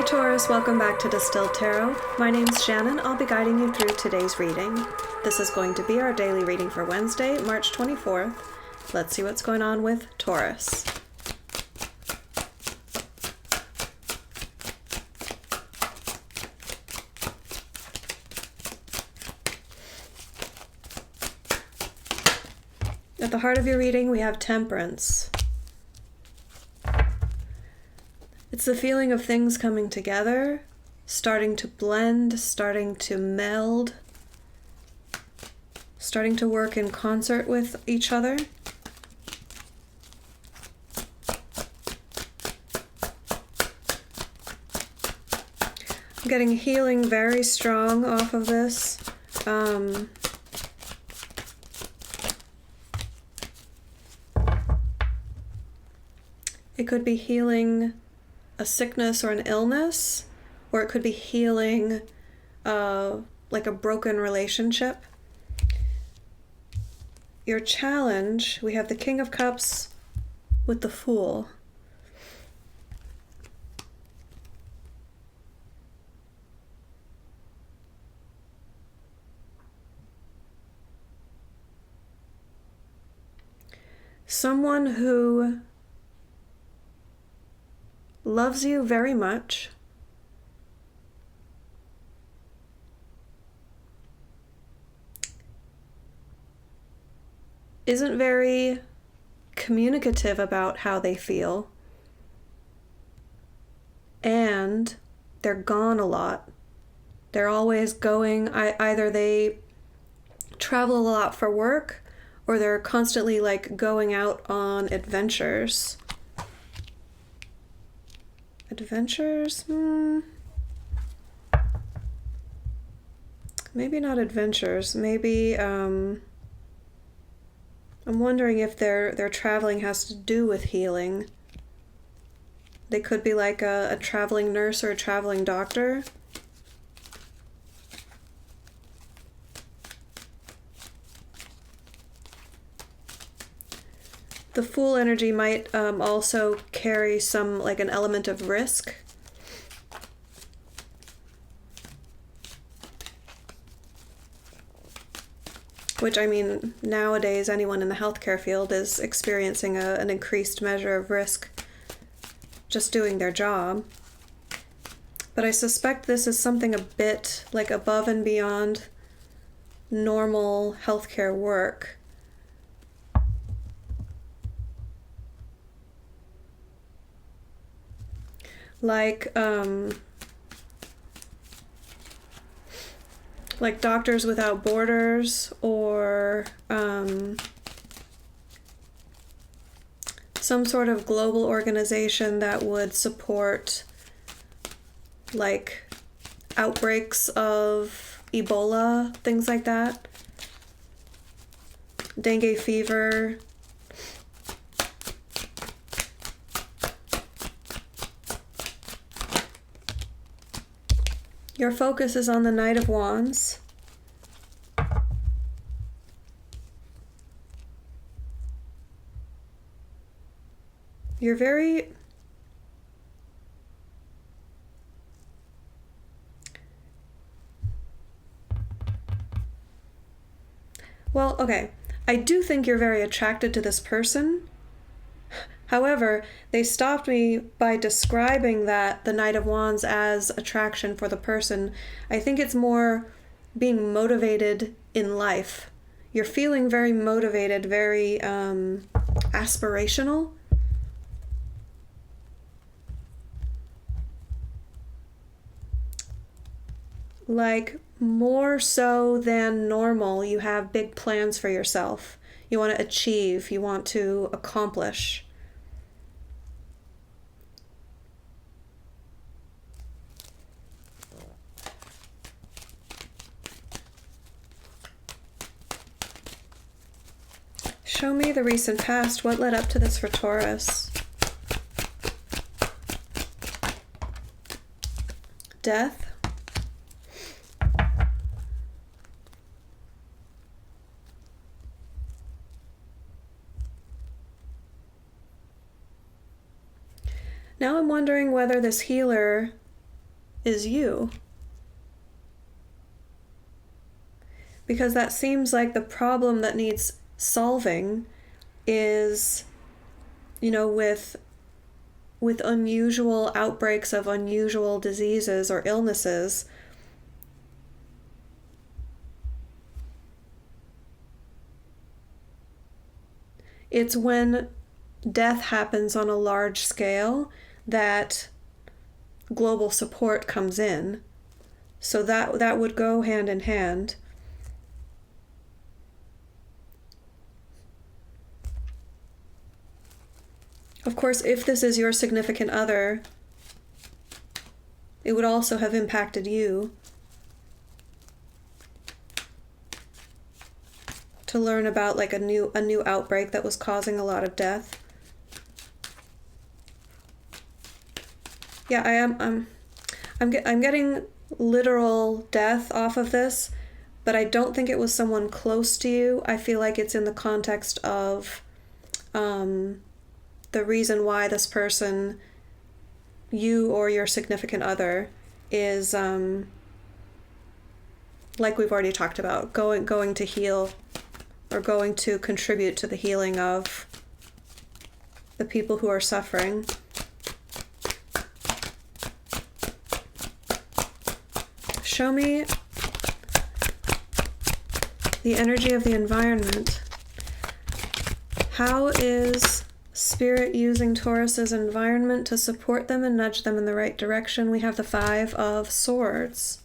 Taurus, welcome back to Distilled Tarot. My name's Shannon. I'll be guiding you through today's reading. This is going to be our daily reading for Wednesday, March 24th. Let's see what's going on with Taurus. At the heart of your reading, we have Temperance. It's the feeling of things coming together, starting to blend, starting to meld, starting to work in concert with each other. I'm getting healing very strong off of this. It could be healing a sickness or an illness, or it could be healing like a broken relationship. Your challenge, we have the King of Cups with the Fool. Someone who loves you very much, isn't very communicative about how they feel, and they're gone a lot. They're always going, either they travel a lot for work, or they're constantly like going out on adventures. Adventures? Maybe not adventures. Maybe, I'm wondering if their traveling has to do with healing. They could be like a traveling nurse or a traveling doctor. The Fool energy might also carry some, like an element of risk. Which, I mean, nowadays anyone in the healthcare field is experiencing an increased measure of risk just doing their job. But I suspect this is something a bit like above and beyond normal healthcare work. Like Doctors Without Borders, or some sort of global organization that would support like outbreaks of Ebola, things like that, dengue fever. Your focus is on the Knight of Wands. You're very... Well, okay. I do think you're very attracted to this person. However, they stopped me by describing that the Knight of Wands as attraction for the person. I think it's more being motivated in life. You're feeling very motivated, very aspirational. Like, more so than normal, you have big plans for yourself. You want to achieve, you want to accomplish. Show me the recent past. What led up to this for Taurus? Death. Now I'm wondering whether this healer is you. Because that seems like the problem that needs solving is, with unusual outbreaks of unusual diseases or illnesses, it's when death happens on a large scale that global support comes in. So that would go hand in hand. Of course, if this is your significant other, it would also have impacted you. To learn about like a new outbreak that was causing a lot of death. Yeah, I'm getting literal death off of this, but I don't think it was someone close to you. I feel like it's in the context of the reason why this person, you or your significant other, is like we've already talked about, going to heal or going to contribute to the healing of the people who are suffering. Show me the energy of the environment. How is Spirit using Taurus's environment to support them and nudge them in the right direction? We have the 5 of Swords.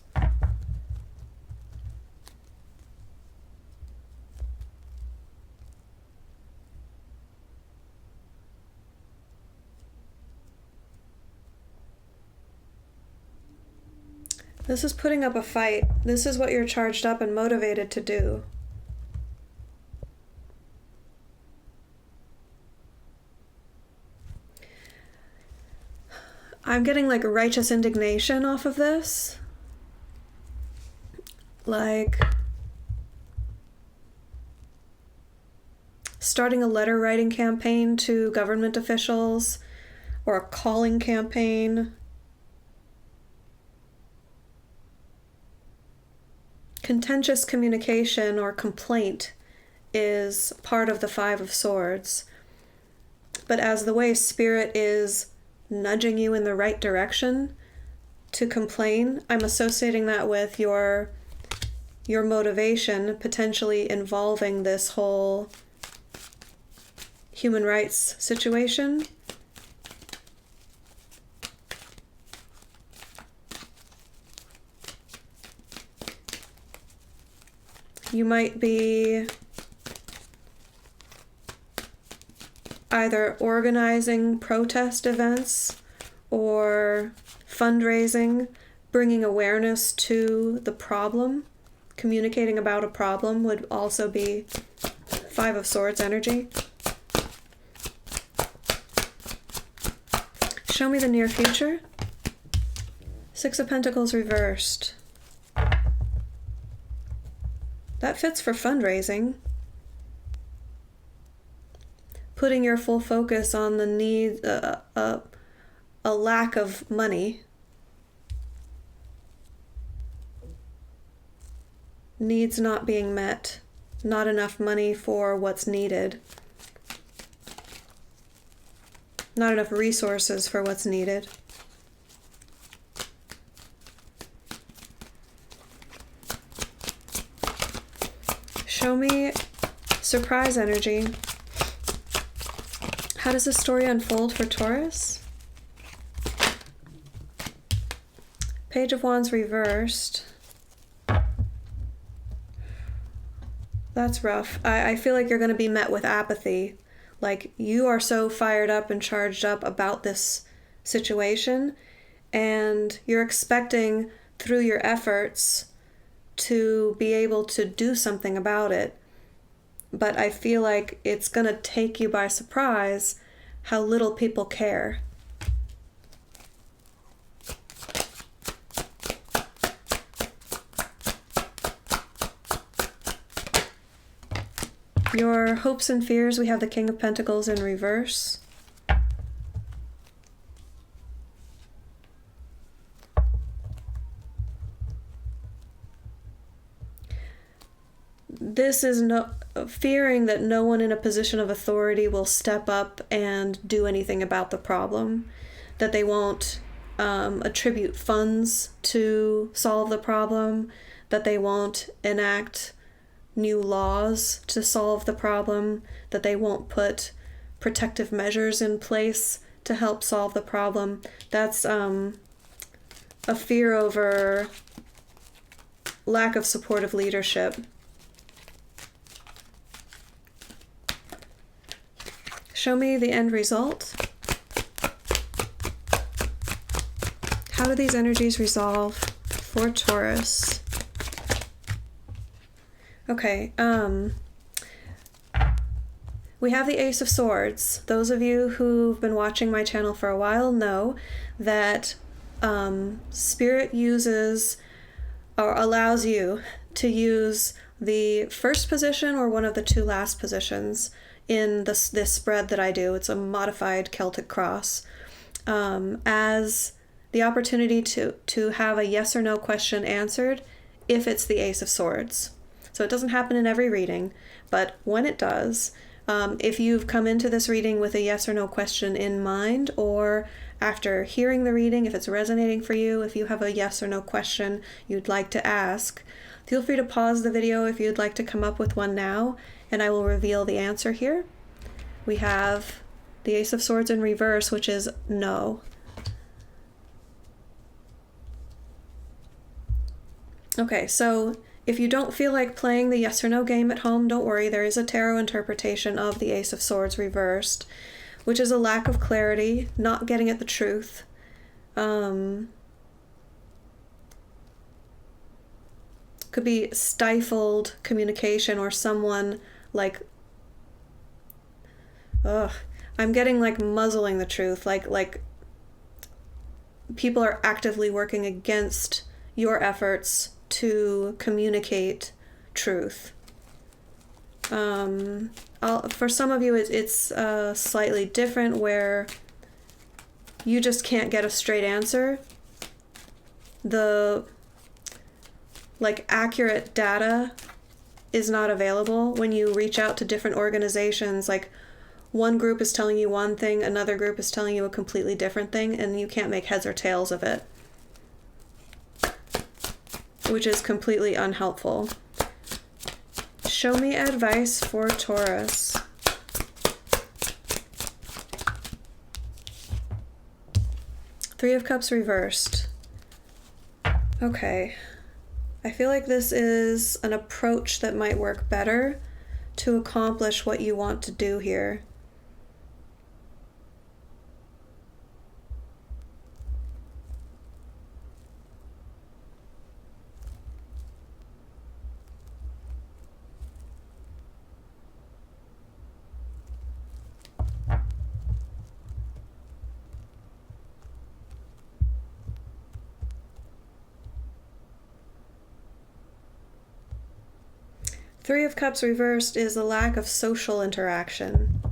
This is putting up a fight. This is what you're charged up and motivated to do. I'm getting like righteous indignation off of this. Like starting a letter writing campaign to government officials or a calling campaign. Contentious communication or complaint is part of the 5 of Swords. But as the way Spirit is nudging you in the right direction to complain, I'm associating that with your motivation potentially involving this whole human rights situation. You might be either organizing protest events or fundraising, bringing awareness to the problem. Communicating about a problem would also be 5 of Swords energy. Show me the near future. 6 of Pentacles reversed. That fits for fundraising. Putting your full focus on the need, a lack of money. Needs not being met. Not enough money for what's needed. Not enough resources for what's needed. Show me surprise energy. How does this story unfold for Taurus? Page of Wands reversed. That's rough. I feel like you're going to be met with apathy. Like you are so fired up and charged up about this situation, and you're expecting through your efforts to be able to do something about it. But I feel like it's going to take you by surprise how little people care. Your hopes and fears, we have the King of Pentacles in reverse. this is fearing that no one in a position of authority will step up and do anything about the problem, that they won't attribute funds to solve the problem, that they won't enact new laws to solve the problem, that they won't put protective measures in place to help solve the problem. That's a fear over lack of supportive leadership. Show me the end result. How do these energies resolve for Taurus? Okay, we have the Ace of Swords. Those of you who've been watching my channel for a while know that Spirit uses or allows you to use the first position or one of the two last positions in this spread that I do. It's a modified Celtic cross, as the opportunity to have a yes or no question answered if it's the Ace of Swords. So it doesn't happen in every reading, but when it does, if you've come into this reading with a yes or no question in mind, or after hearing the reading, if it's resonating for you, if you have a yes or no question you'd like to ask, feel free to pause the video if you'd like to come up with one now, and I will reveal the answer here. We have the Ace of Swords in reverse, which is no. Okay, so if you don't feel like playing the yes or no game at home, don't worry. There is a tarot interpretation of the Ace of Swords reversed, which is a lack of clarity, not getting at the truth. Could be stifled communication, or someone like, I'm getting like muzzling the truth, like people are actively working against your efforts to communicate truth. For some of you, it's slightly different, where you just can't get a straight answer. The accurate data is not available when you reach out to different organizations. Like, one group is telling you one thing, another group is telling you a completely different thing, and you can't make heads or tails of it, which is completely unhelpful. Show me advice for Taurus. Three of Cups reversed. Okay. I feel like this is an approach that might work better to accomplish what you want to do here. Three of Cups reversed is a lack of social interaction,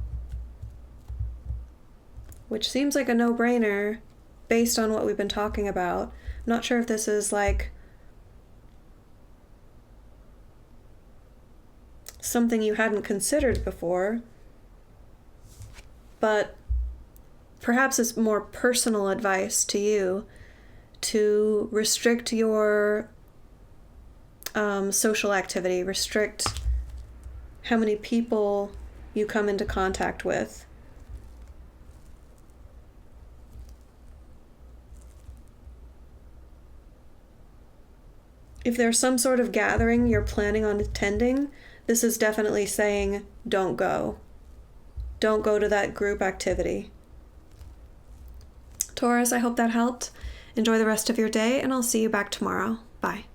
which seems like a no-brainer based on what we've been talking about. I'm not sure if this is like something you hadn't considered before, but perhaps it's more personal advice to you to restrict your social activity, restrict how many people you come into contact with. If there's some sort of gathering you're planning on attending, this is definitely saying don't go. Don't go to that group activity. Taurus, I hope that helped. Enjoy the rest of your day, and I'll see you back tomorrow. Bye.